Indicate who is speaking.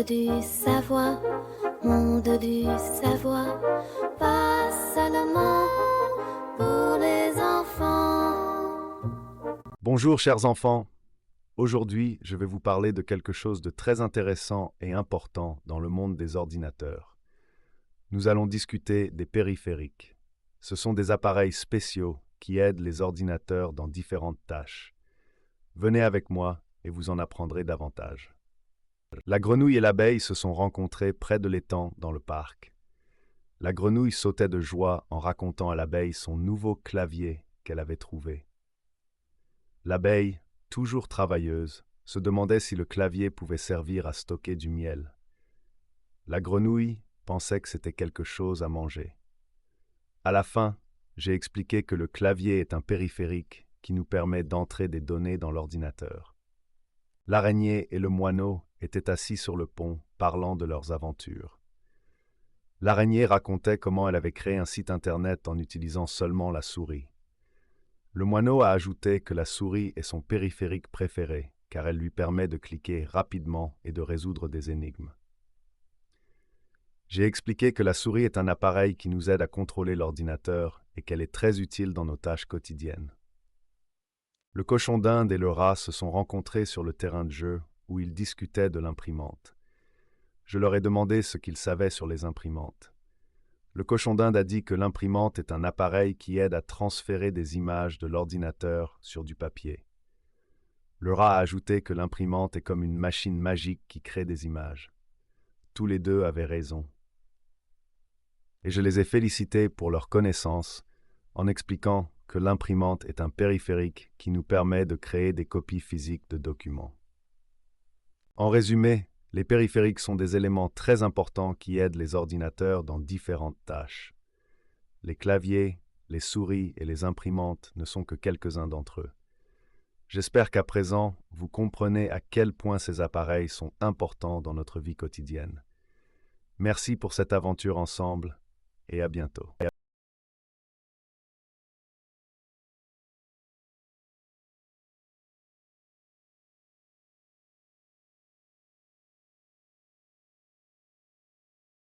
Speaker 1: du savoir, monde du savoir, pas seulement pour les enfants.
Speaker 2: Bonjour chers enfants, aujourd'hui je vais vous parler de quelque chose de très intéressant et important dans le monde des ordinateurs. Nous allons discuter des périphériques. Ce sont des appareils spéciaux qui aident les ordinateurs dans différentes tâches. Venez avec moi et vous en apprendrez davantage. La grenouille et l'abeille se sont rencontrées près de l'étang dans le parc. La grenouille sautait de joie en racontant à l'abeille son nouveau clavier qu'elle avait trouvé. L'abeille, toujours travailleuse, se demandait si le clavier pouvait servir à stocker du miel. La grenouille pensait que c'était quelque chose à manger. À la fin, j'ai expliqué que le clavier est un périphérique qui nous permet d'entrer des données dans l'ordinateur. L'araignée et le moineau étaient assis sur le pont, parlant de leurs aventures. L'araignée racontait comment elle avait créé un site internet en utilisant seulement la souris. Le moineau a ajouté que la souris est son périphérique préféré, car elle lui permet de cliquer rapidement et de résoudre des énigmes. J'ai expliqué que la souris est un appareil qui nous aide à contrôler l'ordinateur et qu'elle est très utile dans nos tâches quotidiennes. Le cochon d'Inde et le rat se sont rencontrés sur le terrain de jeu où ils discutaient de l'imprimante. Je leur ai demandé ce qu'ils savaient sur les imprimantes. Le cochon d'Inde a dit que l'imprimante est un appareil qui aide à transférer des images de l'ordinateur sur du papier. Le rat a ajouté que l'imprimante est comme une machine magique qui crée des images. Tous les deux avaient raison. Et je les ai félicités pour leur connaissance en expliquant que l'imprimante est un périphérique qui nous permet de créer des copies physiques de documents. En résumé, les périphériques sont des éléments très importants qui aident les ordinateurs dans différentes tâches. Les claviers, les souris et les imprimantes ne sont que quelques-uns d'entre eux. J'espère qu'à présent, vous comprenez à quel point ces appareils sont importants dans notre vie quotidienne. Merci pour cette aventure ensemble et à bientôt.